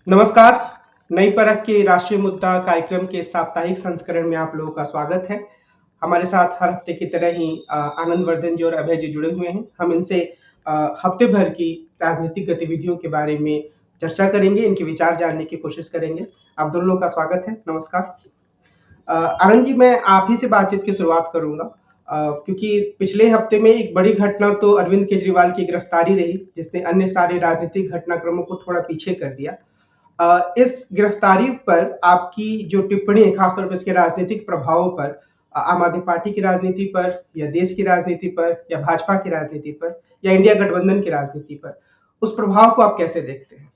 नमस्कार। नई परख के राष्ट्रीय मुद्दा कार्यक्रम के साप्ताहिक संस्करण में आप लोगों का स्वागत है। हमारे साथ हर हफ्ते की तरह ही आनंद वर्धन जी और अभय जी जुड़े हुए हैं। हम इनसे हफ्ते भर की राजनीतिक गतिविधियों के बारे में चर्चा करेंगे, इनके विचार जानने की कोशिश करेंगे। आप दोनों लोगों का स्वागत है। नमस्कार। आनंद जी, मैं आप ही से बातचीत की शुरुआत करूंगा, क्योंकि पिछले हफ्ते में एक बड़ी घटना तो अरविंद केजरीवाल की गिरफ्तारी रही, जिसने अन्य सारे राजनीतिक घटनाक्रमों को थोड़ा पीछे कर दिया। इस गिरफ्तारी पर आपकी जो टिप्पणी है, खासतौर पर इसके राजनीतिक प्रभावों पर, आम आदमी पार्टी की राजनीति पर, या देश की राजनीति पर, या भाजपा की राजनीति पर, या इंडिया गठबंधन की राजनीति पर, उस प्रभाव को आप कैसे देखते हैं?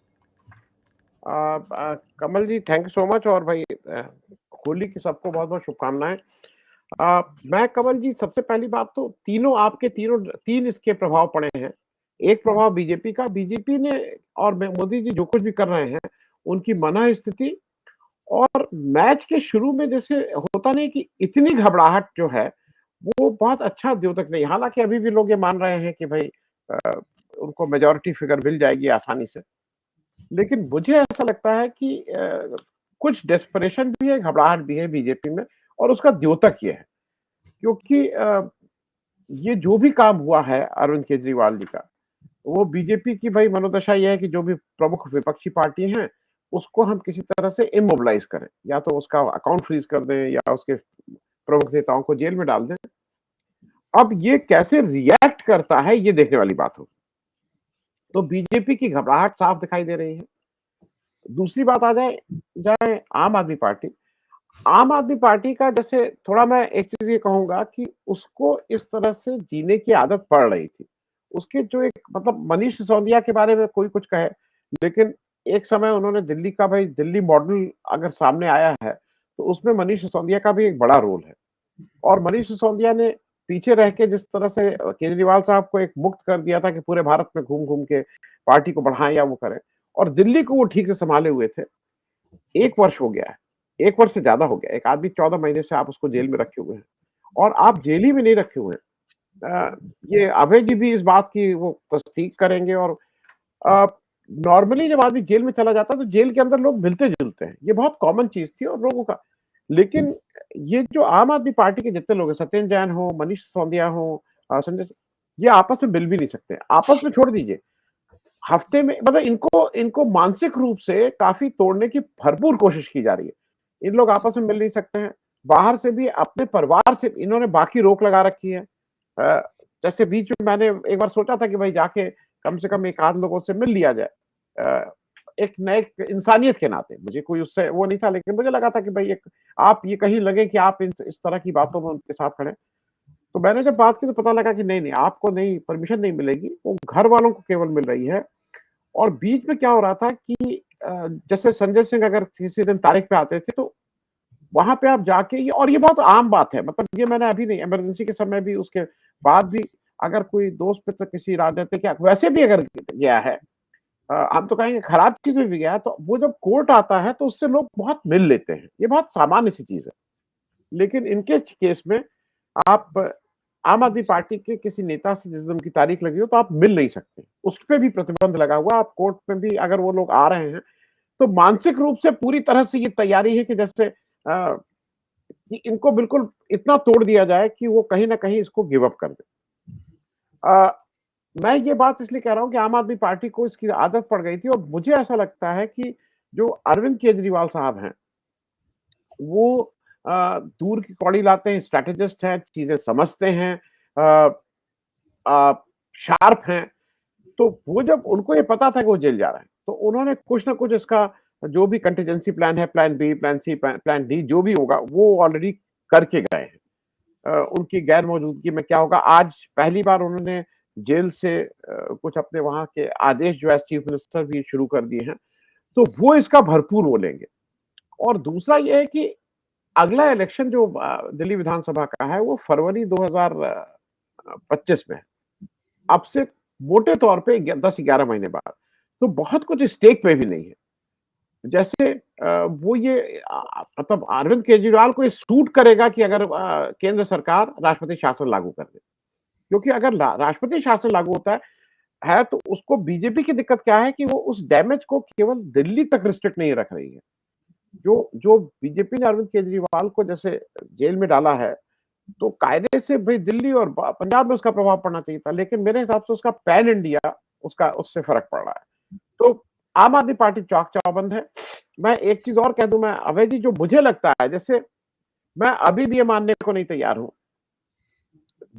कमल जी, थैंक यू सो मच। और भाई होली की सबको बहुत बहुत शुभकामनाएं। मैं कमल जी, सबसे पहली बात तो तीनों आपके तीन इसके प्रभाव पड़े हैं। एक प्रभाव बीजेपी का, बीजेपी ने और मोदी जी जो कुछ भी कर रहे हैं उनकी मना स्थिति, और मैच के शुरू में जैसे होता नहीं कि इतनी घबराहट जो है वो बहुत अच्छा द्योतक नहीं। हालांकि अभी भी लोग ये मान रहे हैं कि भाई उनको मेजोरिटी फिगर मिल जाएगी आसानी से, लेकिन मुझे ऐसा लगता है कि कुछ डेस्परेशन भी है, घबराहट भी है बीजेपी में, और उसका द्योतक ये है क्योंकि ये जो भी काम हुआ है अरविंद केजरीवाल जी का, वो बीजेपी की भाई मनोदशा ये है कि जो भी प्रमुख विपक्षी पार्टी हैं उसको हम किसी तरह से इमोबिलाइज करें, या तो उसका अकाउंट फ्रीज कर दें या उसके प्रमुख नेताओं को जेल में डाल दें। अब ये कैसे रिएक्ट करता है ये देखने वाली बात हो। तो बीजेपी की घबराहट साफ दिखाई दे रही है। दूसरी बात आ जाए जाए आम आदमी पार्टी। आम आदमी पार्टी का जैसे थोड़ा मैं एक चीज ये कहूंगा कि उसको इस तरह से जीने की आदत पड़ रही थी। उसके जो एक मतलब मनीष सिसोदिया के बारे में कोई कुछ कहे, लेकिन एक समय उन्होंने दिल्ली का भाई दिल्ली मॉडल अगर सामने आया है तो उसमें मनीष सिसोदिया का भी एक बड़ा रोल है। और मनीष सिसोदिया ने पीछे रह के जिस तरह से केजरीवाल साहब को एक मुक्त कर दिया था कि पूरे भारत में घूम घूम के पार्टी को बढ़ाएं या वो करें, और दिल्ली को वो ठीक से संभाले हुए थे। 1 वर्ष हो गया है, 1 वर्ष से ज्यादा हो गया। एक आदमी 14 महीने से आप उसको जेल में रखे हुए हैं, और आप जेल ही में नहीं रखे हुए हैं। ये अभय जी भी इस बात की वो तस्दीक करेंगे। और नॉर्मली जब आदमी जेल में चला जाता है तो जेल के अंदर लोग मिलते जुलते हैं, ये बहुत कॉमन चीज थी और लोगों का। लेकिन ये जो आम आदमी पार्टी के जितने लोग हैं, सत्येंद्र जैन हो, मनीष सिसोदिया हो, ये आपस में मिल भी नहीं सकते। आपस में छोड़ दीजिए, हफ्ते में मतलब इनको इनको मानसिक रूप से काफी तोड़ने की भरपूर कोशिश की जा रही है। इन लोग आपस में मिल नहीं सकते हैं। बाहर से भी अपने परिवार से इन्होंने बाकी रोक लगा रखी है। जैसे बीच में मैंने एक बार सोचा था कि भाई जाके कम से कम एक आध लोगों से मिल लिया जाए, एक नए इंसानियत के नाते। मुझे कोई उससे वो नहीं था, लेकिन मुझे लगा था कि भाई एक आप ये कहीं लगे कि आप इस तरह की बातों में उनके साथ खड़े। तो मैंने जब बात की तो पता लगा कि नहीं नहीं, आपको नहीं, परमिशन नहीं मिलेगी, वो घर वालों को केवल मिल रही है। और बीच में क्या हो रहा था कि जैसे संजय सिंह अगर किसी दिन तारीख पे आते थे तो वहां पे आप जाके और ये बहुत आम बात है, मतलब ये मैंने अभी नहीं, इमरजेंसी के समय भी उसके बाद भी अगर कोई दोस्त मित्र किसी राजनीतिक या वैसे भी अगर गया है, हम तो कहेंगे खराब चीज में भी गया है, तो वो जब कोर्ट आता है तो उससे लोग बहुत मिल लेते हैं। ये बहुत सामान्य सी चीज है। लेकिन इनके केस में आप आम आदमी पार्टी के किसी नेता से जिस दिन उनकी तारीख लगी हो तो आप मिल नहीं सकते, उस पर भी प्रतिबंध लगा हुआ। आप कोर्ट में भी अगर वो लोग आ रहे हैं तो मानसिक रूप से पूरी तरह से ये तैयारी है कि जैसे कि इनको बिल्कुल इतना तोड़ दिया जाए कि वो कहीं ना कहीं इसको गिव अप कर दे। मैं ये बात इसलिए कह रहा हूं कि आम आदमी पार्टी को इसकी आदत पड़ गई थी, और मुझे ऐसा लगता है कि जो अरविंद केजरीवाल साहब हैं वो दूर की कौड़ी लाते हैं, स्ट्रैटेजिस्ट हैं, चीजें समझते हैं, शार्प हैं। तो वो जब उनको ये पता था कि वो जेल जा रहे हैं तो उन्होंने कुछ ना कुछ इसका जो भी कंटीजेंसी प्लान है, plan B, plan C, plan D, जो भी होगा वो ऑलरेडी करके गए हैं। उनकी गैर मौजूदगी में क्या होगा, आज पहली बार उन्होंने जेल से कुछ अपने वहां के आदेश जो है चीफ मिनिस्टर भी शुरू कर दिए हैं, तो वो इसका भरपूर वो लेंगे। और दूसरा ये है कि अगला इलेक्शन जो दिल्ली विधानसभा का है वो फरवरी 2025 में है। अब से मोटे तौर पे 10-11 महीने बाद। तो बहुत कुछ स्टेक पे भी नहीं है। जैसे वो ये मतलब अरविंद केजरीवाल को ये सूट करेगा कि अगर केंद्र सरकार राष्ट्रपति शासन लागू कर दे, क्योंकि अगर राष्ट्रपति शासन लागू होता है है, तो उसको बीजेपी की दिक्कत क्या है कि वो उस डैमेज को केवल दिल्ली तक रिस्ट्रिक्ट नहीं रख रही है। जो जो बीजेपी ने अरविंद केजरीवाल को जैसे जेल में डाला है, तो कायदे से भाई दिल्ली और पंजाब में उसका प्रभाव पड़ना चाहिए था, लेकिन मेरे हिसाब से उसका पैन इंडिया उसका उससे फर्क पड़ रहा है। तो आम आदमी पार्टी चाक चौबंद है। मैं एक चीज और कह दूं, मैं अभय जी, जो मुझे लगता है, जैसे मैं अभी भी ये मानने को नहीं तैयार हूं,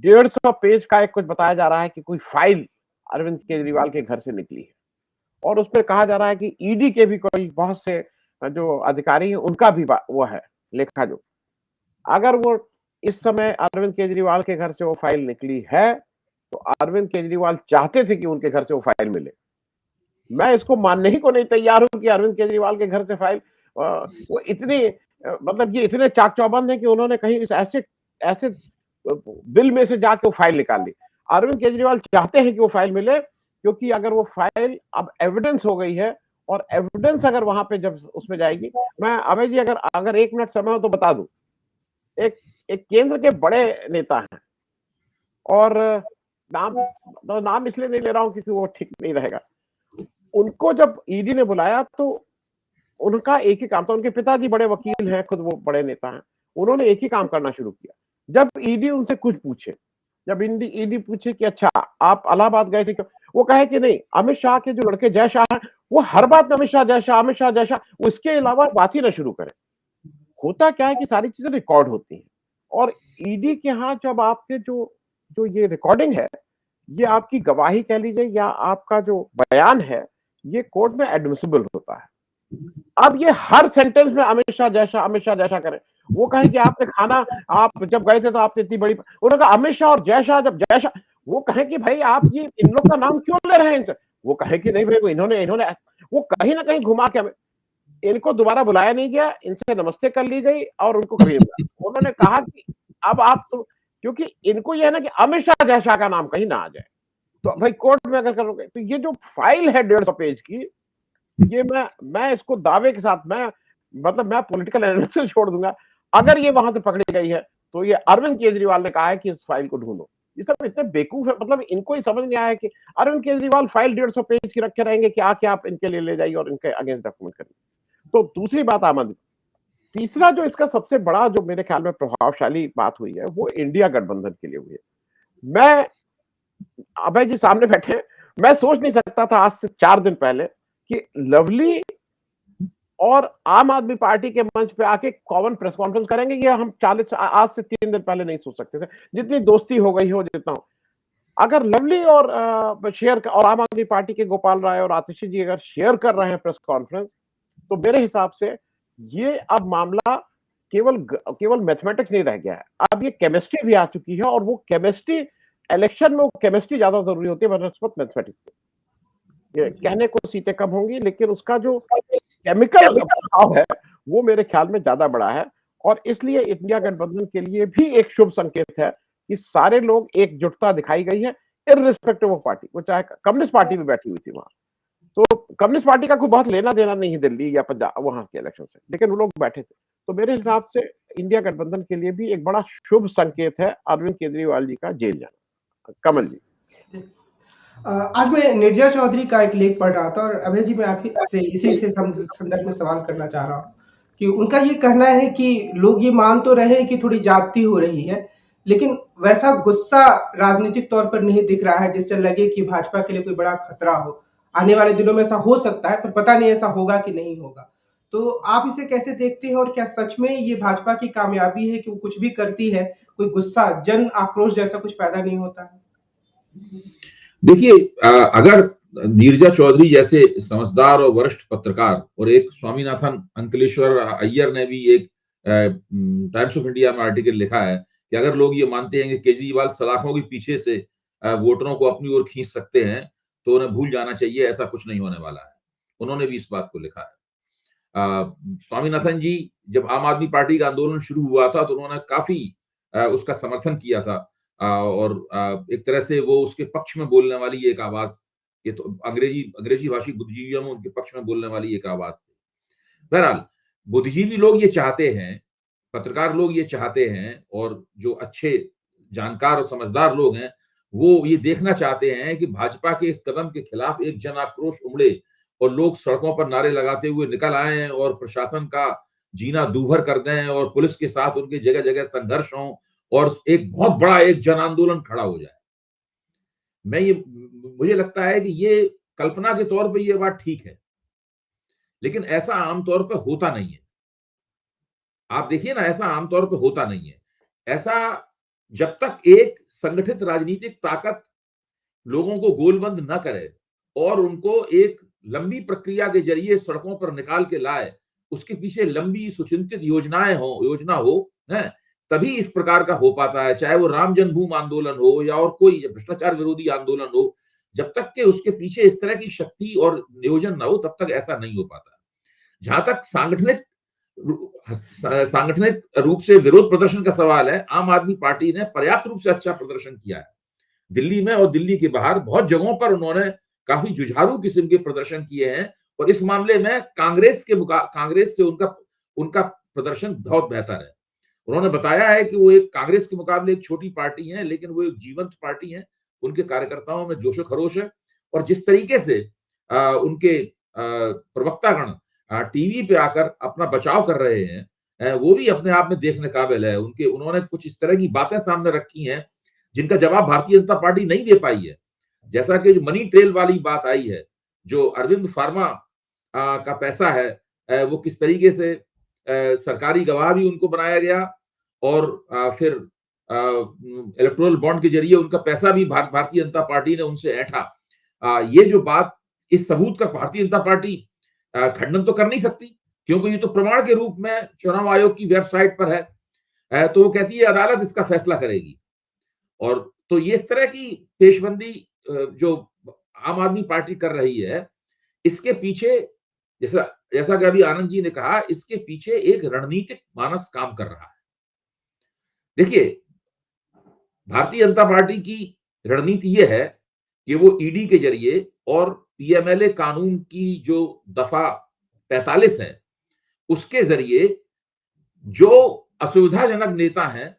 150 पेज का एक कुछ बताया जा रहा है कि कोई फाइल अरविंद केजरीवाल के घर से निकली है, और उस पर कहा जा रहा है कि ईडी के भी कोई बहुत से जो अधिकारी हैं उनका भी वो है लेखा जो। अगर वो इस समय अरविंद केजरीवाल के घर से वो फाइल निकली है, तो अरविंद केजरीवाल चाहते थे कि उनके घर से वो फाइल मिले। मैं इसको मानने ही को नहीं तैयार हूं कि अरविंद केजरीवाल के घर से फाइल वो इतनी मतलब ये इतने चाक चौबंद है कि उन्होंने कहीं इस ऐसे ऐसे बिल में से जाके वो फाइल निकाल ली। अरविंद केजरीवाल चाहते हैं कि वो फाइल मिले, क्योंकि अगर वो फाइल अब एविडेंस हो गई है, और एविडेंस अगर वहां पे जब उसमें जाएगी, मैं अभय जी अगर अगर 1 मिनट समय हो तो बता दूं, एक एक केंद्र के बड़े नेता हैं, और नाम इसलिए नहीं ले रहा हूं क्योंकि वो ठीक नहीं रहेगा। उनको जब ईडी ने बुलाया तो उनका एक ही काम था, उनके पिताजी बड़े वकील हैं, खुद वो बड़े नेता हैं, उन्होंने एक ही काम करना शुरू किया। जब ईडी उनसे कुछ पूछे, जब ईडी पूछे कि अच्छा आप इलाहाबाद गए थे क्यों, वो कहे कि नहीं, अमित शाह के जो लड़के जय शाह हैं, वो हर बात में अमित शाह जय शाह, अमित शाह जय शाह, उसके अलावा बात ही ना शुरू करें। होता क्या है कि सारी चीजें रिकॉर्ड होती हैं, और ईडी के यहाँ जब आपके जो जो ये रिकॉर्डिंग है, ये आपकी गवाही कह लीजिए या आपका जो बयान है, ये कोर्ट में एडमिसिबल होता है। अब ये हर सेंटेंस में अमित शाह जैसा, अमित शाह जैसा करें। वो कहे कि आपने खाना, आप जब गए थे तो आपने इतनी बड़ी, उन्होंने कहा अमित शाह और जय शाह, जब जय शाह, वो कहे कि भाई आप ये इन लोग का नाम क्यों ले रहे हैं इनसे, वो कहे कि नहीं भाई वो इन्होंने इन्होंने वो कहीं ना कहीं घुमा के, इनको दोबारा बुलाया नहीं गया, इनसे नमस्ते कर ली गई और उनको कभी नहीं, उन्होंने कहा कि अब आप तो, क्योंकि इनको यह है ना कि अमित शाह जय शाह का नाम कहीं ना आ जाए, तो भाई कोर्ट में अगर करोगे तो ये जो फाइल है 150 पेज की, ये मैं इसको दावे के साथ, मैं मतलब मैं पॉलिटिकल एनालिसिस छोड़ दूंगा, अगर ये वहां से पकड़ी गई है तो ये अरविंद केजरीवाल ने कहा है कि इस फाइल को ढूंढो। ये सब इतने बेवकूफ है, मतलब इनको ही समझ नहीं आया कि अरविंद केजरीवाल फाइल 150 पेज की रखे रहेंगे कि आके आप इनके लिए ले जाइए और इनके अगेंस्ट डॉक्यूमेंट करिए। तो दूसरी बात आमद, तीसरा जो इसका सबसे बड़ा जो मेरे ख्याल में प्रभावशाली बात हुई है, वो इंडिया गठबंधन के लिए हुई है। मैं, अभय जी सामने बैठे, मैं सोच नहीं सकता था आज से 4 दिन पहले कि लवली और आम आदमी पार्टी के मंच पे आके कॉमन प्रेस कॉन्फ्रेंस करेंगे, ये हम 40 आज से 3 दिन पहले नहीं सोच सकते थे, जितनी दोस्ती हो गई हो जितना हो। अगर लवली और शेयर और आम आदमी पार्टी के गोपाल राय और आतिशी जी अगर शेयर कर रहे हैं प्रेस कॉन्फ्रेंस, तो मेरे हिसाब से ये अब मामला केवल केवल मैथमेटिक्स नहीं रह गया है, अब ये केमिस्ट्री भी आ चुकी है, और वो केमिस्ट्री, इलेक्शन में वो केमिस्ट्री ज्यादा जरूरी होती है बनस्पत मैथमेटिक्स। ये कहने को सीटें कम होंगी, लेकिन उसका जो केमिकल प्रभाव है वो मेरे ख्याल में ज्यादा बड़ा है, और इसलिए इंडिया गठबंधन के लिए भी एक शुभ संकेत है कि सारे लोग एकजुटता दिखाई गई है, इररिस्पेक्टिव ऑफ पार्टी, वो चाहे कम्युनिस्ट पार्टी भी बैठी हुई थी वहां, तो कम्युनिस्ट पार्टी का कोई बहुत लेना देना नहीं है दिल्ली या पंजाब वहां के इलेक्शन से, लेकिन वो लोग बैठे थे। तो मेरे हिसाब से इंडिया गठबंधन के लिए भी एक बड़ा शुभ संकेत है अरविंद केजरीवाल जी का जेल जाना। कमल जी, आज मैं निर्जय चौधरी का एक लेख पढ़ रहा था, और अभय जी मैं आपसे इसी से संदर्भ में सवाल करना चाह रहा हूँ कि उनका ये कहना है कि लोग ये मान तो रहे हैं कि थोड़ी जाति हो रही है, लेकिन वैसा गुस्सा राजनीतिक तौर पर नहीं दिख रहा है जिससे लगे कि भाजपा के लिए कोई बड़ा खतरा हो। आने वाले दिनों में ऐसा हो सकता है, पर पता नहीं ऐसा होगा कि नहीं होगा। तो आप इसे कैसे देखते हैं, और क्या सच में ये भाजपा की कामयाबी है कि वो कुछ भी करती है, कोई गुस्सा, जन आक्रोश जैसा कुछ पैदा नहीं होता है? देखिए, अगर नीरजा चौधरी जैसे समझदार और वरिष्ठ पत्रकार, और एक स्वामीनाथन अंकलेश्वर अय्यर ने भी एक टाइम्स ऑफ इंडिया में आर्टिकल लिखा है कि अगर लोग ये मानते हैं कि केजरीवाल सलाखों के पीछे से वोटरों को अपनी ओर खींच सकते हैं, तो उन्हें भूल जाना चाहिए, ऐसा कुछ नहीं होने वाला है। उन्होंने भी इस बात को लिखा है। स्वामीनाथन जी, जब आम आदमी पार्टी का आंदोलन शुरू हुआ था तो उन्होंने काफी उसका समर्थन किया था, और एक तरह से वो उसके पक्ष में बोलने वाली एक आवाज, ये तो अंग्रेजी भाषी बुद्धिजीवियों में उनके पक्ष में बोलने वाली एक आवाज थी। बहरहाल, बुद्धिजीवी लोग ये चाहते हैं, पत्रकार लोग ये चाहते हैं, और जो अच्छे जानकार और समझदार लोग हैं वो ये देखना चाहते हैं कि भाजपा के इस कदम के खिलाफ एक जन आक्रोश उमड़े और लोग सड़कों पर नारे लगाते हुए निकल आए और प्रशासन का जीना दूभर कर दें और पुलिस के साथ उनके जगह जगह संघर्ष हो और एक बहुत बड़ा एक जन आंदोलन खड़ा हो जाए। मुझे लगता है कि ये कल्पना के तौर पे ये बात ठीक है, लेकिन ऐसा आमतौर पर होता नहीं है। आप देखिए ना, ऐसा आमतौर पे होता नहीं है। ऐसा जब तक एक संगठित राजनीतिक ताकत लोगों को गोलबंद न करे और उनको एक लंबी प्रक्रिया के जरिए सड़कों पर निकाल के लाए, उसके पीछे लंबी सुचिंतित योजना हो, है, तभी इस प्रकार का हो पाता है। चाहे वो राम जन्मभूमि आंदोलन हो या और कोई भ्रष्टाचार विरोधी आंदोलन हो, जब तक के उसके पीछे इस तरह की शक्ति और नियोजन न हो, तब तक ऐसा नहीं हो पाता। जहां तक सांगठनिक रूप से विरोध प्रदर्शन का सवाल है, आम आदमी पार्टी ने पर्याप्त रूप से अच्छा प्रदर्शन किया है। दिल्ली में और दिल्ली के बाहर बहुत जगहों पर उन्होंने काफी जुझारू किस्म के प्रदर्शन किए हैं और इस मामले में कांग्रेस से उनका प्रदर्शन बहुत बेहतर है। उन्होंने बताया है कि वो एक कांग्रेस के मुकाबले एक छोटी पार्टी है, लेकिन वो एक जीवंत पार्टी है। उनके कार्यकर्ताओं में जोशो खरोश है और जिस तरीके से उनके प्रवक्तागण टीवी पे आकर अपना बचाव कर रहे हैं, वो भी अपने आप में देखने काबिल है। उन्होंने कुछ इस तरह की बातें सामने रखी हैं जिनका जवाब भारतीय जनता पार्टी नहीं दे पाई है। जैसा कि जो मनी ट्रेल वाली बात आई है, जो अरविंद फार्मा का पैसा है, वो किस तरीके से सरकारी गवाह भी उनको बनाया गया और फिर इलेक्टोरल बॉन्ड के जरिए उनका पैसा भी भारतीय जनता पार्टी ने उनसे ऐंठा। ये जो बात, इस सबूत का भारतीय जनता पार्टी खंडन तो कर नहीं सकती, क्योंकि ये तो प्रमाण के रूप में चुनाव आयोग की वेबसाइट पर है। तो वो कहती है अदालत इसका फैसला करेगी। और तो ये इस तरह की पेशबंदी जो आम आदमी पार्टी कर रही है, इसके पीछे जैसा कि अभी आनंद जी ने कहा, इसके पीछे एक रणनीतिक मानस काम कर रहा है। देखिए, भारतीय जनता पार्टी की रणनीति यह है कि वो ईडी के जरिए और पीएमएलए कानून की जो दफा 45 है, उसके जरिए जो असुविधाजनक नेता हैं,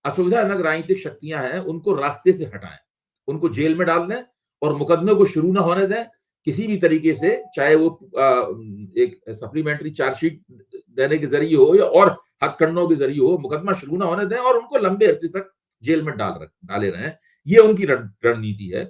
असुविधाजनक राजनीतिक शक्तियां हैं, उनको रास्ते से हटाएं, उनको जेल में डाल दें और मुकदमे को शुरू ना होने दें किसी भी तरीके से, चाहे वो एक सप्लीमेंट्री चार्जशीट देने के जरिए हो या और हथकंडों के जरिए हो, मुकदमा शुरू ना होने दें और उनको लंबे अरसे तक जेल में डाले रहें। ये उनकी रणनीति है।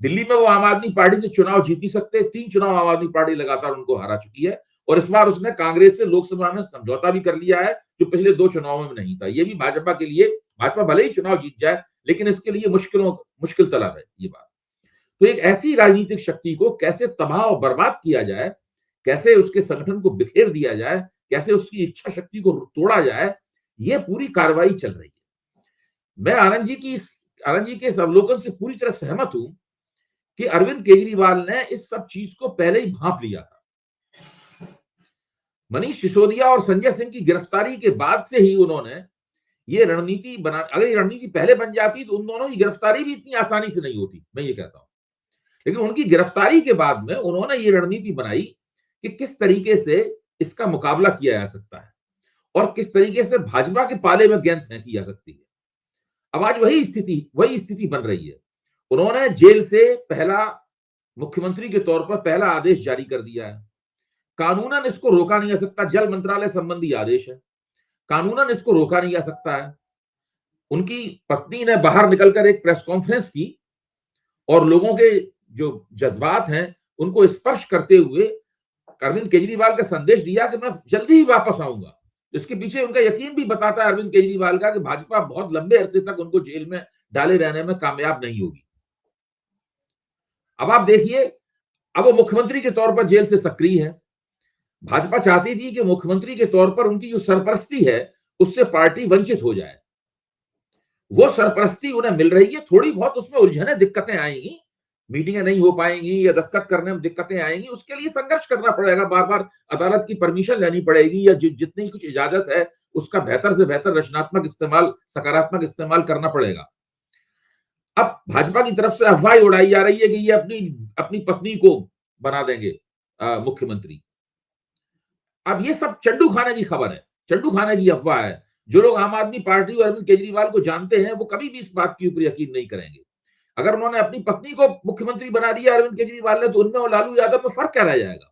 दिल्ली में वो आम आदमी पार्टी से चुनाव जीत नहीं सकते। 3 चुनाव आम आदमी पार्टी लगातार उनको हरा चुकी है और इस बार उसने कांग्रेस से लोकसभा में समझौता भी कर लिया है, जो पिछले 2 चुनावों में नहीं था। ये भी भाजपा के लिए, भाजपा भले ही चुनाव जीत जाए, लेकिन इसके लिए मुश्किल तलब है ये बात। तो एक ऐसी राजनीतिक शक्ति को कैसे तबाह और बर्बाद किया जाए, कैसे उसके संगठन को बिखेर दिया जाए, कैसे उसकी इच्छा शक्ति को तोड़ा जाए, ये पूरी कार्रवाई चल रही है। मैं आनंद जी के इस अवलोकन से पूरी तरह सहमत हूं कि अरविंद केजरीवाल ने इस सब चीज को पहले ही भांप लिया था। मनीष सिसोदिया और संजय सिंह की गिरफ्तारी के बाद से ही उन्होंने ये रणनीति बना। अगर ये रणनीति पहले बन जाती तो उन दोनों की गिरफ्तारी भी इतनी आसानी से नहीं होती, मैं ये कहता हूं। लेकिन उनकी गिरफ्तारी के बाद में उन्होंने ये रणनीति बनाई कि किस तरीके से इसका मुकाबला किया जा सकता है और किस तरीके से भाजपा के पाले में गेंद फेंकी जा सकती है। अब आज वही स्थिति बन रही है। उन्होंने जेल से पहला, मुख्यमंत्री के तौर पर पहला आदेश जारी कर दिया है। कानूनन इसको रोका नहीं जा सकता। जल मंत्रालय संबंधी आदेश है, कानूनन इसको रोका नहीं जा सकता है। उनकी पत्नी ने बाहर निकलकर एक प्रेस कॉन्फ्रेंस की और लोगों के जो जज्बात हैं उनको स्पर्श करते हुए अरविंद केजरीवाल का संदेश दिया कि मैं जल्दी ही वापस आऊंगा। इसके पीछे उनका यकीन भी बताता है अरविंद केजरीवाल का कि भाजपा बहुत लंबे अरसे तक उनको जेल में डाले रहने में कामयाब नहीं होगी। अब आप देखिए, अब वो मुख्यमंत्री के तौर पर जेल से सक्रिय है। भाजपा चाहती थी कि मुख्यमंत्री के तौर पर उनकी जो सरपरस्ती है उससे पार्टी वंचित हो जाए। वो सरपरस्ती उन्हें मिल रही है। थोड़ी बहुत उसमें उलझने, दिक्कतें आएंगी, मीटिंगें नहीं हो पाएंगी या दस्तखत करने में दिक्कतें आएंगी, उसके लिए संघर्ष करना पड़ेगा। बार बार अदालत की परमिशन लेनी पड़ेगी या जितनी कुछ इजाजत है उसका बेहतर से बेहतर रचनात्मक इस्तेमाल, सकारात्मक इस्तेमाल करना पड़ेगा। अब भाजपा की तरफ से अफवाह उड़ाई जा रही है कि ये अपनी पत्नी को बना देंगे मुख्यमंत्री। अब ये सब चंडू खाने की खबर है, चंडू खाने की अफवाह है। जो लोग आम आदमी पार्टी और अरविंद केजरीवाल को जानते हैं वो कभी भी इस बात के ऊपर यकीन नहीं करेंगे। अगर उन्होंने अपनी पत्नी को मुख्यमंत्री बना दिया अरविंद केजरीवाल ने, तो उनमें और लालू यादव में फर्क क्या रह जाएगा?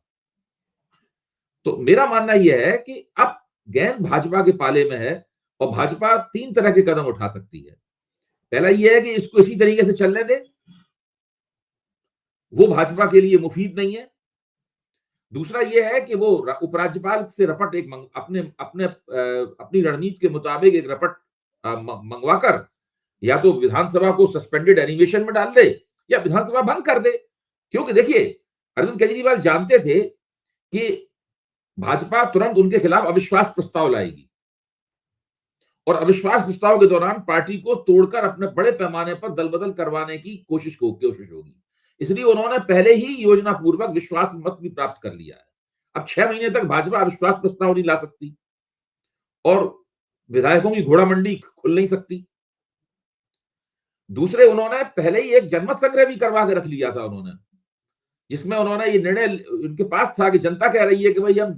तो मेरा मानना यह है कि अब गेंद भाजपा के पाले में है और भाजपा 3 तरह के कदम उठा सकती है। पहला यह है कि इसको इसी तरीके से चलने दे, वो भाजपा के लिए मुफीद नहीं है। दूसरा यह है कि वो उपराज्यपाल से रपट एक अपनी रणनीति के मुताबिक एक रपट मंगवाकर या तो विधानसभा को सस्पेंडेड एनिमेशन में डाल दे या विधानसभा भंग कर दे। क्योंकि देखिए, अरविंद केजरीवाल जानते थे कि भाजपा तुरंत उनके खिलाफ अविश्वास प्रस्ताव लाएगी और अविश्वास प्रस्ताव के दौरान पार्टी को तोड़कर अपने बड़े पैमाने पर दल बदल करवाने की कोशिश होगी। इसलिए उन्होंने पहले ही योजना पूर्वक विश्वास मत भी प्राप्त कर लिया है। अब 6 महीने तक भाजपा अविश्वास प्रस्ताव नहीं ला सकती और विधायकों की घोड़ा मंडी खुल नहीं सकती। दूसरे, उन्होंने पहले ही एक जनमत संग्रह भी करवा के रख लिया था उन्होंने, जिसमें उन्होंने ये निर्णय उनके पास था कि जनता कह रही है कि भाई हम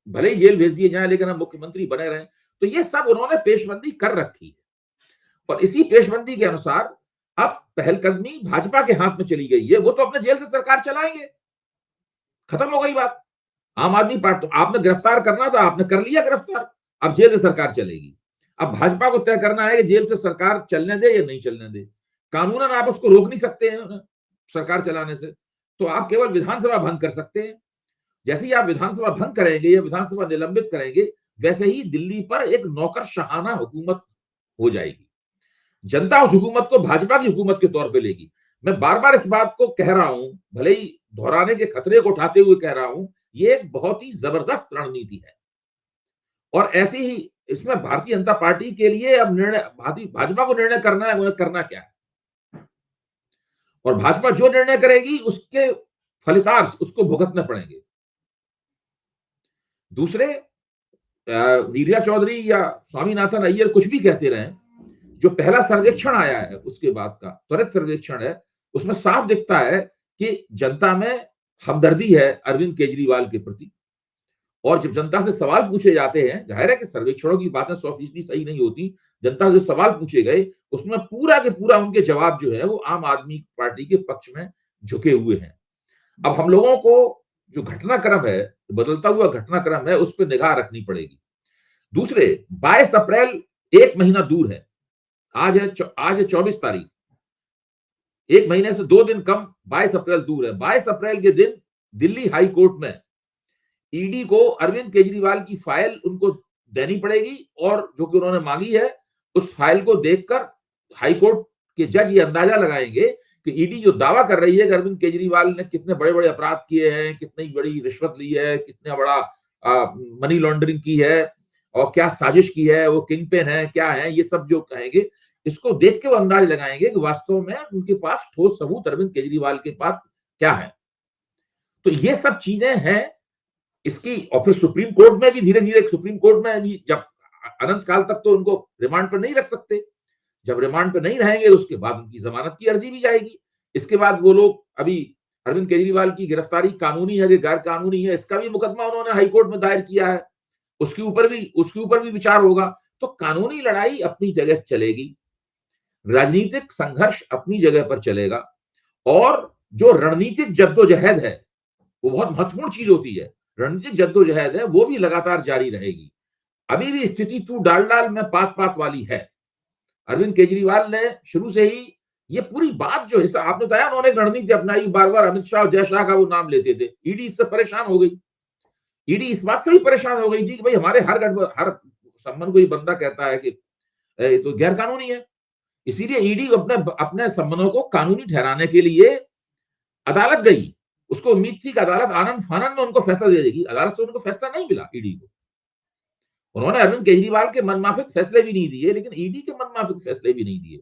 भले ही जेल भेज दिए जाएं लेकिन हम मुख्यमंत्री बने रहें। तो ये सब उन्होंने पेशबंदी कर रखी है और इसी पेशबंदी के अनुसार अब पहलकदमी भाजपा के हाथ में चली गई है। वो तो अपने जेल से सरकार चलाएंगे, खत्म हो गई बात। आम आदमी पार्टी, आपने गिरफ्तार करना था, आपने कर लिया गिरफ्तार, अब जेल से सरकार चलेगी। अब भाजपा को तय करना है कि जेल से सरकार चलने दे या नहीं चलने दे। कानूनन आप उसको रोक नहीं सकते हैं सरकार चलाने से, तो आप केवल विधानसभा भंग कर सकते हैं। जैसे ही आप विधानसभा भंग करेंगे या विधानसभा निलंबित करेंगे, वैसे ही दिल्ली पर एक नौकरशाहाना हुकूमत हो जाएगी। जनता उस हुकूमत को भाजपा की हुकूमत के तौर पे लेगी। मैं बार बार इस बात को कह रहा हूं, भले ही दोहराने के खतरे को उठाते हुए कह रहा हूं, ये एक बहुत ही जबरदस्त रणनीति है और ऐसे ही इसमें भारतीय जनता पार्टी के लिए अब भाजपा को निर्णय करना है, उन्हें करना क्या है और भाजपा जो निर्णय करेगी उसके फलितार्थ उसको भुगतने पड़ेंगे। दूसरे, नीरजा चौधरी या स्वामीनाथन अय्यर कुछ भी कहते रहे, जो पहला सर्वेक्षण आया है उसके बाद का त्वरित सर्वेक्षण है, उसमें साफ दिखता है कि जनता में हमदर्दी है अरविंद केजरीवाल के प्रति। और जब जनता से सवाल पूछे जाते हैं, जाहिर है कि सर्वेक्षणों की बातें 100% सही नहीं होती, जनता से सवाल पूछे गए उसमें पूरा के पूरा उनके जवाब जो है वो आम आदमी पार्टी के पक्ष में झुके हुए हैं। अब हम लोगों को जो घटनाक्रम है, बदलता हुआ घटनाक्रम है, उस पर निगाह रखनी पड़ेगी। दूसरे, 22 अप्रैल 1 महीना दूर है, आज है 24 तारीख, 1 महीने से 2 दिन कम 22 अप्रैल दूर है। 22 अप्रैल के दिन दिल्ली हाई कोर्ट में ईडी को अरविंद केजरीवाल की फाइल उनको देनी पड़ेगी और जो कि उन्होंने मांगी है उस फाइल को देखकर हाई कोर्ट के जज ये अंदाजा लगाएंगे कि ईडी जो दावा कर रही है कि अरविंद केजरीवाल ने कितने बड़े बड़े अपराध किए हैं, कितनी बड़ी रिश्वत ली है, कितना बड़ा मनी लॉन्ड्रिंग की है और क्या साजिश की है, वो किंग पेन है, क्या है, ये सब जो कहेंगे, इसको देख के वो अंदाज लगाएंगे कि वास्तव में उनके पास ठोस सबूत अरविंद केजरीवाल के पास क्या है। तो ये सब चीजें हैं इसकी। और फिर सुप्रीम कोर्ट में भी धीरे धीरे, सुप्रीम कोर्ट में भी जब अनंत काल तक तो उनको रिमांड पर नहीं रख सकते, जब रिमांड पर नहीं रहेंगे उसके बाद उनकी जमानत की अर्जी भी जाएगी। इसके बाद वो लोग, अभी अरविंद केजरीवाल की गिरफ्तारी कानूनी है कि गैर कानूनी है, इसका भी मुकदमा उन्होंने हाईकोर्ट में दायर किया है, उसके ऊपर भी विचार होगा। तो कानूनी लड़ाई अपनी जगह चलेगी, राजनीतिक संघर्ष अपनी जगह पर चलेगा और जो रणनीतिक जद्दोजहद है वो बहुत महत्वपूर्ण चीज होती है। रणनीतिक जद्दोजहद है वो भी लगातार जारी रहेगी। अभी भी स्थिति तू डाल में पात वाली है। अरविंद केजरीवाल ने शुरू से ही ये पूरी बात जो है, आपने बताया उन्होंने एक रणनीति अपनाई, बार बार अमित शाह और जय शाह का वो नाम लेते थे। ईडी इससे परेशान हो गई, ईडी इस बात से भी परेशान हो गई थी कि भाई हमारे हर संबंध को ये बंदा कहता है कि तो गैर कानूनी है। इसीलिए ईडी अपने संबंधों को कानूनी ठहराने के लिए अदालत गई। उसको उम्मीद थी कि अदालत आनंद फानंद में उनको फैसला दे देगी, अदालत से उनको फैसला नहीं मिला ईडी को। उन्होंने अरविंद केजरीवाल के मनमाफिक फैसले भी नहीं दिए, लेकिन ईडी के मनमाफिक फैसले भी नहीं दिए।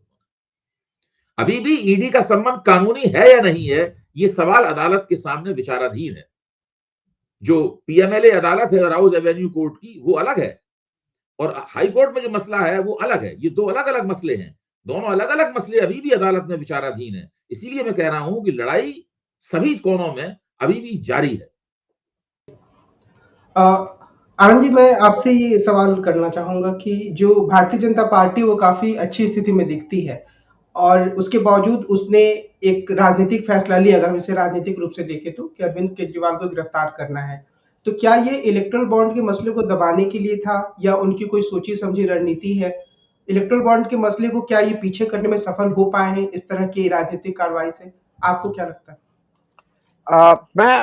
अभी भी ईडी का संबंध कानूनी है या नहीं है, ये सवाल अदालत के सामने विचाराधीन है। जो पीएमएलए अदालत है राउज एवेन्यू कोर्ट की, वो अलग है और हाई कोर्ट में जो मसला है वो अलग है। ये दो अलग अलग मसले हैं, दोनों अलग अलग मसले अभी भी अदालत में विचाराधीन है। इसीलिए मैं कह रहा हूं कि लड़ाई सभी कोनों में अभी भी जारी है। आनंद जी, मैं आपसे ये सवाल करना चाहूंगा कि जो भारतीय जनता पार्टी वो काफी अच्छी स्थिति में दिखती है और उसके बावजूद उसने एक राजनीतिक फैसला लिया, अगर हम इसे राजनीतिक रूप से देखें तो, कि अरविंद केजरीवाल को गिरफ्तार करना है। तो क्या ये इलेक्टोरल बॉन्ड के मसले को दबाने के लिए था, या उनकी कोई सोची समझी रणनीति है? इलेक्टोरल बॉन्ड के मसले को क्या ये पीछे करने में सफल हो पाए हैं इस तरह की राजनीतिक कार्रवाई से? आपको क्या लगता है?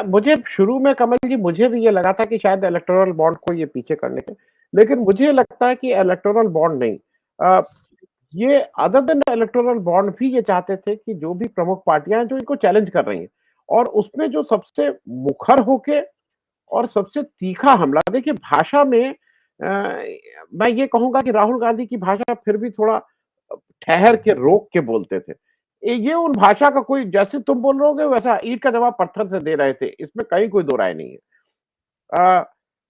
मुझे शुरू में कमल जी मुझे भी ये लगा था कि शायद इलेक्टोरल बॉन्ड को ये पीछे करने के, लेकिन मुझे लगता है कि इलेक्टोरल बॉन्ड नहीं, ये अदर देन इलेक्टोरल बॉन्ड भी ये चाहते थे कि जो भी प्रमुख पार्टियां जो इनको चैलेंज कर रही हैं, और उसमें जो सबसे मुखर होके और सबसे तीखा हमला, देखिए भाषा में मैं ये कहूंगा कि राहुल गांधी की भाषा फिर भी थोड़ा ठहर के रोक के बोलते थे। ये उन भाषा का कोई, जैसे तुम बोल रहे होगे वैसा ईंट का जवाब पत्थर से दे रहे थे, इसमें कहीं कोई दो राय नहीं है।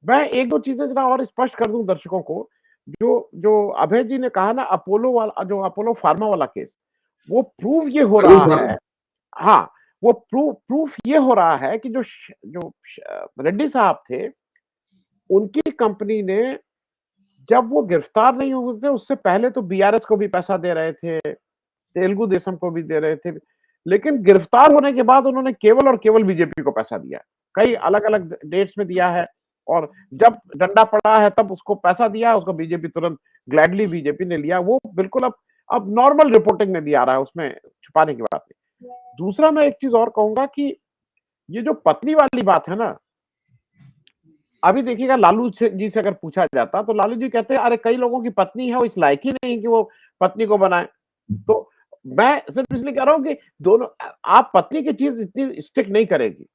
मैं एक दो चीजें जरा और स्पष्ट कर दूं दर्शकों को। जो जो अभय जी ने कहा ना, अपोलो वाला, जो अपोलो फार्मा वाला केस, वो प्रूव ये हो अरुण रहा फार्मा। है। हाँ, वो प्रूफ ये हो रहा है कि रेड्डी साहब थे, उनकी कंपनी ने, जब वो गिरफ्तार नहीं हुए थे उससे पहले तो बीआरएस को भी पैसा दे रहे थे, तेलुगु देशम को भी दे रहे थे, लेकिन गिरफ्तार होने के बाद उन्होंने केवल और केवल बीजेपी को पैसा दिया। कई अलग अलग डेट्स में दिया है, और जब डंडा पड़ा है तब उसको पैसा दिया, उसको बीजेपी तुरंत ग्लैडली बीजेपी ने लिया। वो बिल्कुल अब नॉर्मल रिपोर्टिंग में भी आ रहा है, उसमें छुपाने की बात नहीं। दूसरा मैं एक चीज और कहूंगा कि ये जो पत्नी वाली बात है ना, अभी देखिएगा लालू जी से अगर पूछा जाता तो लालू जी कहते हैं अरे कई लोगों की पत्नी है, वो इस लायक ही नहीं कि वो पत्नी को बनाए। तो मैं सिर्फ इसलिए कह रहा हूं कि दोनों, आप पत्नी की चीज इतनी स्टिक नहीं करेगी।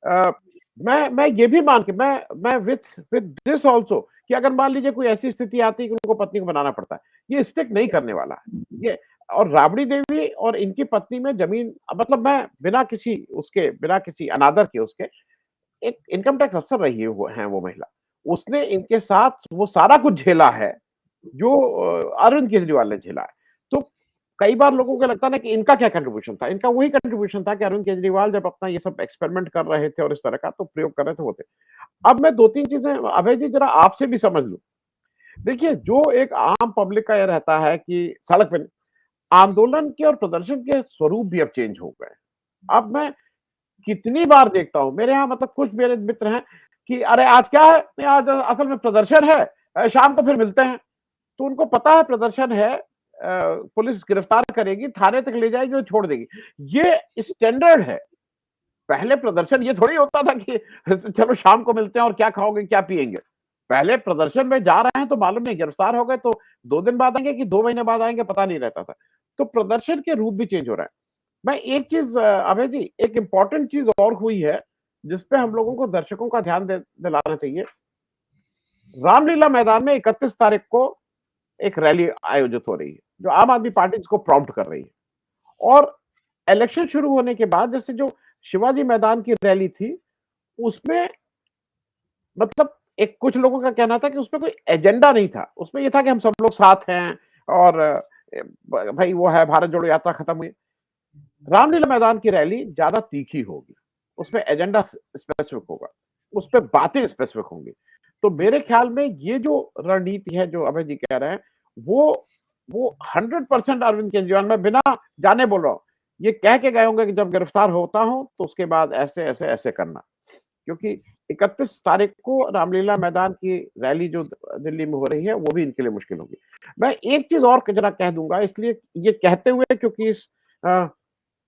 अ, मैं ये भी मान के, मैं विद दिस आल्सो, कि अगर मान लीजिए कोई ऐसी स्थिति आती है कि उनको पत्नी को बनाना पड़ता है, ये स्टिक नहीं करने वाला है ये। और राबड़ी देवी और इनकी पत्नी में जमीन, मतलब मैं बिना किसी अनादर के, उसके एक इनकम टैक्स अफसर रही है वो महिला, उसने इनके साथ वो सारा कुछ झेला है जो अरविंद केजरीवाल ने झेला है। तो कई बार लोगों को लगता है ना कि इनका क्या कंट्रीब्यूशन था, इनका वही कंट्रीब्यूशन था कि अरविंद केजरीवाल जब अपना ये सब एक्सपेरिमेंट कर रहे थे और इस तरह का तो प्रयोग कर रहे थे, होते। अब मैं दो तीन चीजें अभय जी जरा आपसे भी समझ लूं। देखिए, जो एक आम पब्लिक का यह रहता है कि सड़क पे आंदोलन के और प्रदर्शन के स्वरूप भी अब चेंज हो गए। अब मैं कितनी बार देखता हूं, मेरे यहाँ मतलब कुछ मेरे मित्र हैं कि अरे आज क्या है, नहीं, आज असल में प्रदर्शन है, शाम को फिर मिलते हैं। तो उनको पता है प्रदर्शन है, पुलिस गिरफ्तार करेगी, थाने तक ले जाएगी और छोड़ देगी। ये स्टैंडर्ड है। पहले प्रदर्शन ये थोड़ी होता था कि चलो शाम को मिलते हैं और क्या खाओगे क्या पिएंगे। पहले प्रदर्शन में जा रहे हैं तो मालूम नहीं, गिरफ्तार हो गए तो 2 दिन बाद आएंगे कि 2 महीने बाद आएंगे, पता नहीं रहता था। तो प्रदर्शन के रूप भी चेंज हो रहा है। मैं एक चीज अभय जी, एक इंपॉर्टेंट चीज और हुई है जिसपे हम लोगों को, दर्शकों का ध्यान दिलाना चाहिए। रामलीला मैदान में 31 तारीख को एक रैली आयोजित हो रही है, जो आम आदमी पार्टी इसको प्रॉम्प्ट कर रही है। और इलेक्शन शुरू होने के बाद जैसे जो शिवाजी मैदान की रैली थी, उसमें मतलब एक कुछ लोगों का कहना था कि उसमें कोई एजेंडा नहीं था, उसमें ये था कि हम सब लोग साथ हैं और भाई वो है, भारत जोड़ो यात्रा खत्म हुई। रामलीला मैदान की रैली ज्यादा तीखी होगी, उसमें एजेंडा स्पेसिफिक होगा, उस पर बातें स्पेसिफिक होंगी। तो मेरे ख्याल में ये जो रणनीति है जो अभय जी कह रहे हैं, वो 100% अरविंद केजरीवाल, में बिना जाने बोल रहा हूं, ये कह के गए होंगे कि जब गिरफ्तार होता हूं तो उसके बाद ऐसे ऐसे ऐसे करना। क्योंकि 31 तारीख को रामलीला मैदान की रैली जो दिल्ली में हो रही है, वो भी इनके लिए मुश्किल होगी। मैं एक चीज और जरा कह दूंगा, इसलिए ये कहते हुए क्योंकि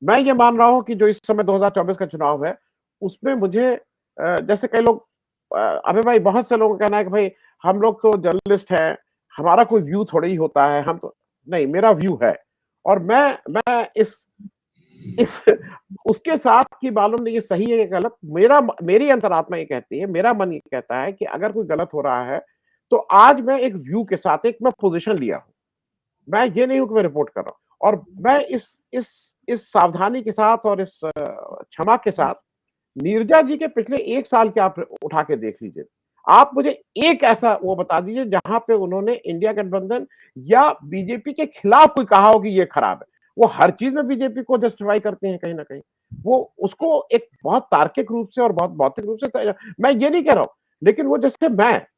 मैं ये मान रहा हूं कि जो इस समय 2024 का चुनाव है, उसमें मुझे जैसे कई लोग, अबे भाई बहुत से लोगों का कहना है कि भाई हम लोग तो जर्नलिस्ट हैं, हमारा कोई व्यू थोड़ा ही होता है, हम तो नहीं, मेरा व्यू है। और मैं इस उसके साथ कि मालूम नहीं ये सही है या गलत, मेरी अंतरात्मा ये कहती है, मेरा मन ये कहता है कि अगर कोई गलत हो रहा है तो आज मैं एक व्यू के साथ एक मैं पोजीशन लिया हूं। मैं ये नहीं हूं कि मैं रिपोर्ट कर रहा हूं, और मैं इस सावधानी के साथ और इस क्षमा के साथ, नीरजा जी के पिछले 1 साल के आप उठा के देख लीजिए। आप मुझे एक ऐसा वो बता दीजिए जहां पे उन्होंने इंडिया गठबंधन या बीजेपी के खिलाफ कोई कहा हो कि ये खराब है। वो हर चीज में बीजेपी को जस्टिफाई करते हैं कहीं ना कहीं। वो उसको एक बहुत तार्किक रूप से और बहुत भौतिक रूप से, मैं ये नहीं कह रहा हूं, लेकिन वो जैसे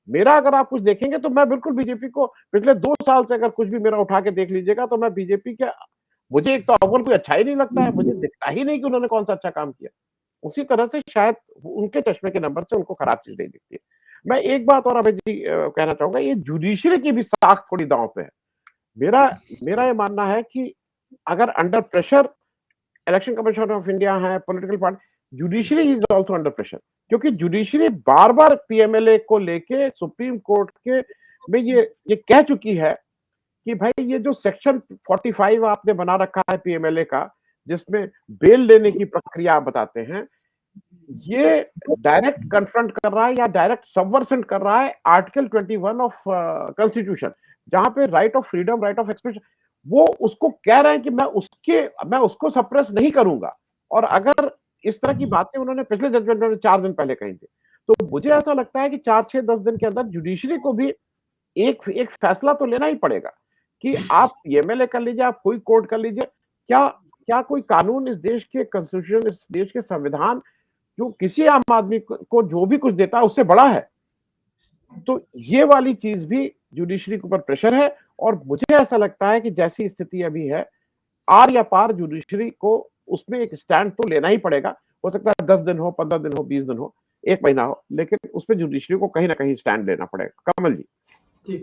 मेरा अगर आप कुछ देखेंगे तो मैं बिल्कुल बीजेपी को पिछले 2 साल से अगर कुछ भी मेरा उठा के देख लीजिएगा तो मैं बीजेपी के मुझे एक तो अव्वल कोई अच्छा ही नहीं लगता है, मुझे दिखता ही नहीं कि उन्होंने कौन सा अच्छा काम किया। उसी तरह से शायद उनके चश्मे के नंबर से उनको खराब चीज नहीं दिखती है। मैं एक बात और अभय जी कहना चाहूंगा, ये जुडिशरी की भी साख थोड़ी दांव पे है। मेरा मेरा ये मानना है कि अगर under pressure election commission of India है, political party, judiciary is also under pressure, क्योंकि जुडिशरी बार बार पीएमएलए को लेके सुप्रीम कोर्ट के में ये कह चुकी है कि भाई ये जो सेक्शन 45 आपने बना रखा है पीएमएलए का, जिसमें बेल लेने की प्रक्रिया आप बताते हैं, ये डायरेक्ट कन्फ्रंट कर रहा है या डायरेक्ट सबवर्सन कर रहा है आर्टिकल 21 ऑफ कॉन्स्टिट्यूशन, जहां पे right of freedom, right of expression, वो उसको कह रहे हैं कि मैं उसको सप्रेस नहीं करूंगा। और अगर इस तरह की बातें उन्होंने पिछले जजमेंट में 4 दिन पहले कही थी, तो मुझे ऐसा लगता है कि 4-6-10 दिन के अंदर जुडिशरी को भी एक एक फैसला तो लेना ही पड़ेगा कि आप एमएलए कर लीजिए, आप कोई कोर्ट कर लीजिए, क्या क्या कोई कानून इस देश के कॉन्स्टिट्यूशन, इस देश के संविधान जो किसी आम आदमी को जो भी कुछ देता है उससे बड़ा है? तो ये वाली चीज भी जुडिशरी के ऊपर प्रेशर है, और मुझे ऐसा लगता है कि जैसी स्थिति अभी है, आर या पार जुडिशरी को उसमें एक स्टैंड तो लेना ही पड़ेगा। हो सकता है 10 दिन हो, 15 दिन हो, 20 दिन हो, 1 महीना हो, लेकिन उसमें जुडिशरी को कहीं ना कहीं स्टैंड लेना पड़ेगा। कमल जी। जी,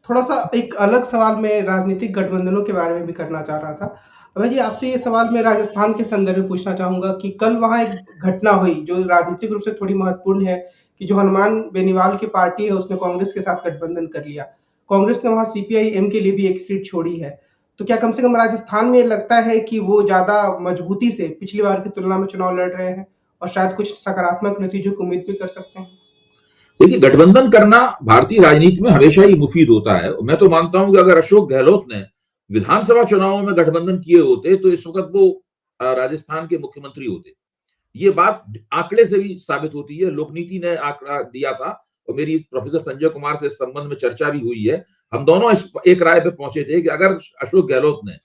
थोड़ा सा एक अलग सवाल मैं राजनीतिक गठबंधनों के बारे में भी करना चाह रहा था। अभय जी, आपसे ये सवाल मैं राजस्थान के संदर्भ में पूछना चाहूंगा कि कल वहां एक घटना हुई जो राजनीतिक रूप से थोड़ी महत्वपूर्ण है, कि जो हनुमान बेनीवाल की पार्टी है उसने कांग्रेस के साथ गठबंधन कर लिया। कांग्रेस ने वहां सीपीआई-एम के लिए भी एक सीट छोड़ी है। तो क्या कम से कम राजस्थान में लगता है कि वो ज्यादा मजबूती से पिछली बार की तुलना में चुनाव लड़ रहे हैं और शायद कुछ सकारात्मक नतीजों की उम्मीद भी कर सकते हैं? देखिए, गठबंधन करना भारतीय राजनीति में हमेशा ही मुफीद होता है। मैं तो मानता हूं कि अगर अशोक गहलोत ने विधानसभा चुनावों में गठबंधन किए होते तो इस वक्त वो राजस्थान के मुख्यमंत्री होते। ये बात आंकड़े से भी साबित होती है। लोकनीति ने आंकड़ा दिया था और मेरी प्रोफेसर संजय कुमार से इस संबंध में चर्चा भी हुई है। हम दोनों एक राय पे पहुंचे थे कि अगर अशोक गहलोत ने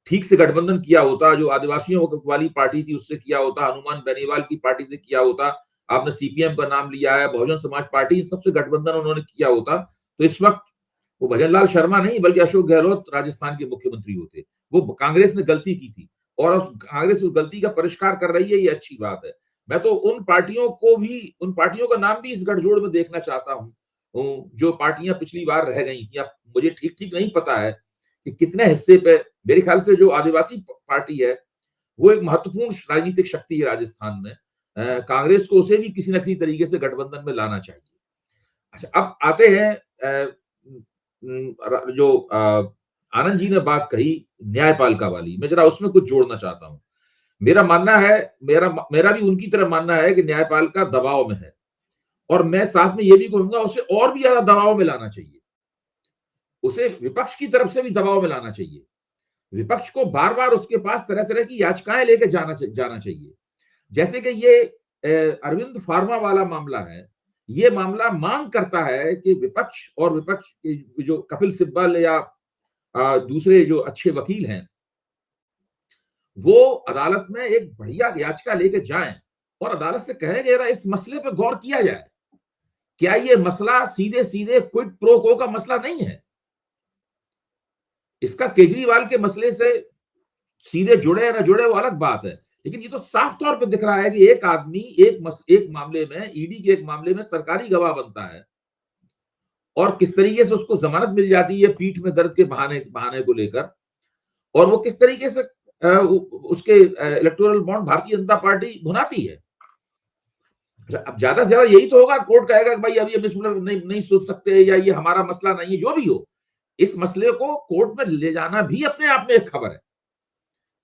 ठीक से गठबंधन किया होता, जो आदिवासियों वाली पार्टी थी उससे किया होता, हनुमान बेनीवाल की पार्टी से किया होता, आपने सीपीएम का नाम लिया है, बहुजन समाज पार्टी, सबसे गठबंधन उन्होंने किया होता, तो इस वक्त वो भजनलाल शर्मा नहीं बल्कि अशोक गहलोत राजस्थान के मुख्यमंत्री होते। वो कांग्रेस ने गलती की थी और कांग्रेस उस गलती का परिष्कार कर रही है, ये अच्छी बात है। मैं तो उन पार्टियों का नाम भी इस गठजोड़ में देखना चाहता हूँ जो पार्टियां पिछली बार रह गई थी। अब मुझे ठीक ठीक नहीं पता है कि कितने हिस्से पे, मेरे ख्याल से जो आदिवासी पार्टी है वो एक महत्वपूर्ण राजनीतिक शक्ति है राजस्थान में। कांग्रेस को उसे भी किसी न किसी तरीके से गठबंधन में लाना चाहिए। अच्छा, अब आते हैं जो आनंद जी ने बात कही न्यायपालिका वाली, मैं जरा उसमें कुछ जोड़ना चाहता हूं। मेरा मानना है, मेरा भी उनकी तरह मानना है कि न्यायपालिका दबाव में है, और मैं साथ में ये भी कहूंगा उसे और भी ज्यादा दबाव में लाना चाहिए। उसे विपक्ष की तरफ से भी दबाव में लाना चाहिए। विपक्ष को बार बार उसके पास तरह तरह की याचिकाएं लेके जाना चाहिए। जैसे कि ये अरविंद फार्मा वाला मामला है, ये मामला मांग करता है कि विपक्ष जो कपिल सिब्बल या दूसरे जो अच्छे वकील हैं वो अदालत में एक बढ़िया याचिका लेके जाएं और अदालत से कहे कि इस मसले पर गौर किया जाए। क्या ये मसला सीधे सीधे क्विड प्रो को का मसला नहीं है? इसका केजरीवाल के मसले से सीधे जुड़े या ना जुड़े वो अलग बात है, लेकिन ये तो साफ तौर पे दिख रहा है कि एक आदमी एक मामले में, ईडी के एक मामले में सरकारी गवाह बनता है और किस तरीके से उसको जमानत मिल जाती है पीठ में दर्द के बहाने को लेकर, और वो किस तरीके से उसके electoral bond Bharatiya Janata party भुनाती है। अब ज्यादा से ज्यादा यही तो होगा, कोर्ट कहेगा कि भाई अभी हम इसमें नहीं सोच सकते या ये हमारा मसला नहीं है, जो भी हो। इस मसले को कोर्ट में ले जाना भी अपने आप में एक खबर है,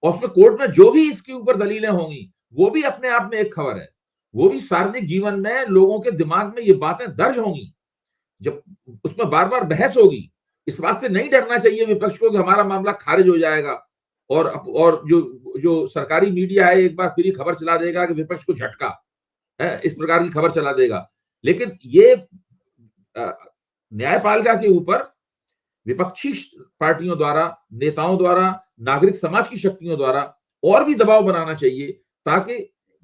और उसमें कोर्ट में जो भी इसके ऊपर दलीलें होंगी वो भी अपने आप में एक खबर है। वो भी सार्वजनिक जीवन में लोगों के दिमाग में ये बातें दर्ज होंगी, जब उसमें बार बार बहस होगी। इस बात से नहीं डरना चाहिए विपक्ष को कि हमारा मामला खारिज हो जाएगा, और जो सरकारी मीडिया है एक बार फिर खबर चला देगा कि विपक्ष को झटका है, इस प्रकार की खबर चला देगा। लेकिन ये न्यायपालिका के ऊपर विपक्षी पार्टियों द्वारा, नेताओं द्वारा, नागरिक समाज की शक्तियों द्वारा और भी दबाव बनाना चाहिए, ताकि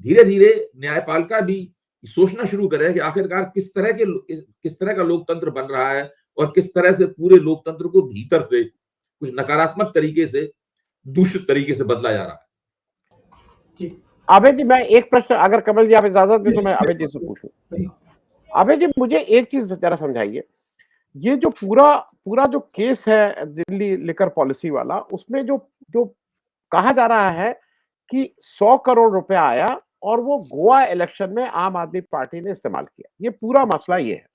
धीरे धीरे न्यायपालिका भी सोचना शुरू करे कि आखिरकार किस तरह का लोकतंत्र बन रहा है और किस तरह से पूरे लोकतंत्र को भीतर से कुछ नकारात्मक तरीके से दूषित तरीके से बदला जा रहा है। अभय जी, मैं एक प्रश्न, अगर कमल जी आप इजाजत दें तो मैं अभय जी से पूछूं। अभय जी, मुझे एक चीज जरा समझाइए, ये जो पूरा जो केस है दिल्ली लिकर पॉलिसी वाला, उसमें जो जो कहा जा रहा है कि 100 करोड़ रुपया आया और वो गोवा इलेक्शन में आम आदमी पार्टी ने इस्तेमाल किया, ये पूरा मसला ये है।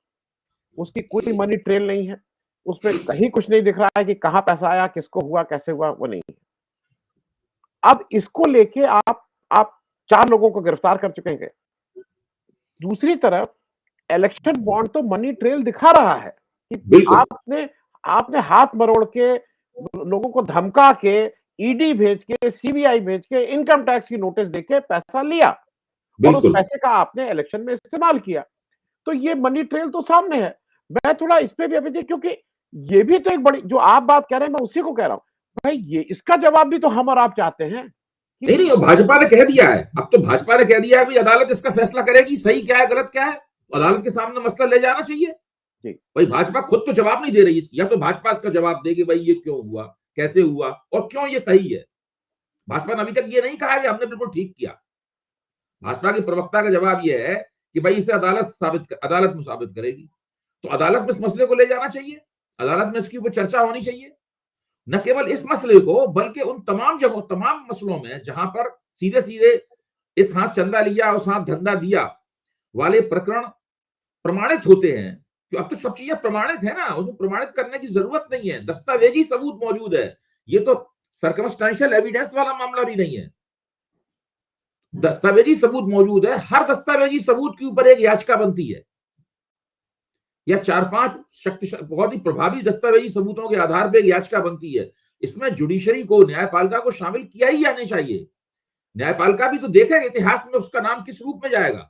उसकी कोई मनी ट्रेल नहीं है, उसमें कहीं कुछ नहीं दिख रहा है कि कहां पैसा आया, किसको हुआ, कैसे हुआ, वो नहीं है। अब इसको लेके आप 4 लोगों को गिरफ्तार कर चुके हैं। दूसरी तरफ इलेक्शन बॉन्ड तो मनी ट्रेल दिखा रहा है कि आपने हाथ मरोड़ के, लोगों को धमका के, ईडी भेज के, सीबीआई भेज के, इनकम टैक्स की नोटिस देके पैसा लिया और उस पैसे का आपने इलेक्शन में इस्तेमाल किया। तो ये मनी ट्रेल तो सामने है। मैं थोड़ा इस पे भी अभी, क्योंकि ये भी तो एक बड़ी, जो आप बात कह रहे हैं मैं उसी को कह रहा हूं भाई, ये इसका जवाब भी तो हम और आप चाहते हैं। नहीं, भाजपा ने कह दिया है, अब तो भाजपा ने कह दिया है, अदालत इसका फैसला करेगी, सही क्या है गलत क्या है, अदालत के सामने मसला ले जाना चाहिए। भाई भाजपा खुद तो जवाब नहीं दे रही इसकी, या तो भाजपा इसका जवाब देगी भाई ये क्यों हुआ, कैसे हुआ और क्यों ये सही है। भाजपा ने अभी तक ये नहीं कहा कि हमने बिल्कुल ठीक किया। भाजपा के प्रवक्ता का जवाब ये है कि भाई इसे अदालत में साबित करेगी। तो अदालत में इस मसले को ले जाना चाहिए, अदालत में इसकी ऊपर चर्चा होनी चाहिए, न केवल इस मसले को बल्कि उन तमाम जगहों, तमाम मसलों में जहां पर सीधे सीधे इस हाथ चंदा लिया उस हाथ धंधा दिया वाले प्रकरण प्रमाणित होते हैं। तो अब तो सब चीजें प्रमाणित है ना, उसको प्रमाणित करने की जरूरत नहीं है, दस्तावेजी सबूत मौजूद है। ये तो सर्कमस्टेंशियल एविडेंस वाला मामला भी नहीं है, दस्तावेजी सबूत मौजूद है। हर दस्तावेजी सबूत के ऊपर एक याचिका बनती है, या 4-5 बहुत ही प्रभावी दस्तावेजी सबूतों के आधार पर एक याचिका बनती है। इसमें जुडिशरी को, न्यायपालिका को शामिल किया ही जाना चाहिए। न्यायपालिका भी तो देखेगा इतिहास में उसका नाम किस रूप में जाएगा।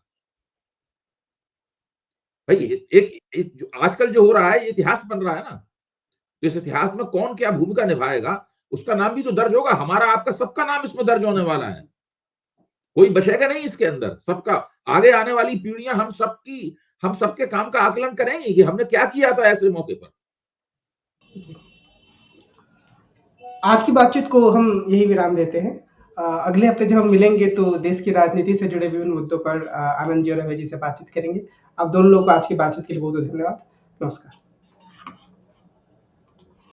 भाई एक जो आजकल जो हो रहा है, ये इतिहास बन रहा है ना, तो इस इतिहास में कौन क्या भूमिका निभाएगा उसका नाम भी तो दर्ज होगा। हमारा आपका सबका नाम इसमें दर्ज होने वाला है, कोई बचेगा नहीं इसके अंदर। सबका, आगे आने वाली पीढ़ियां हम सबके काम का आकलन करेंगे कि हमने क्या किया था ऐसे मौके पर। आज की बातचीत को हम यही विराम देते हैं। अगले हफ्ते जब हम मिलेंगे तो देश की राजनीति से जुड़े विभिन्न मुद्दों पर आनंद जी और अभय जी से बातचीत करेंगे। आप दोनों लोगों को आज की बातचीत के लिए बहुत बहुत धन्यवाद। नमस्कार।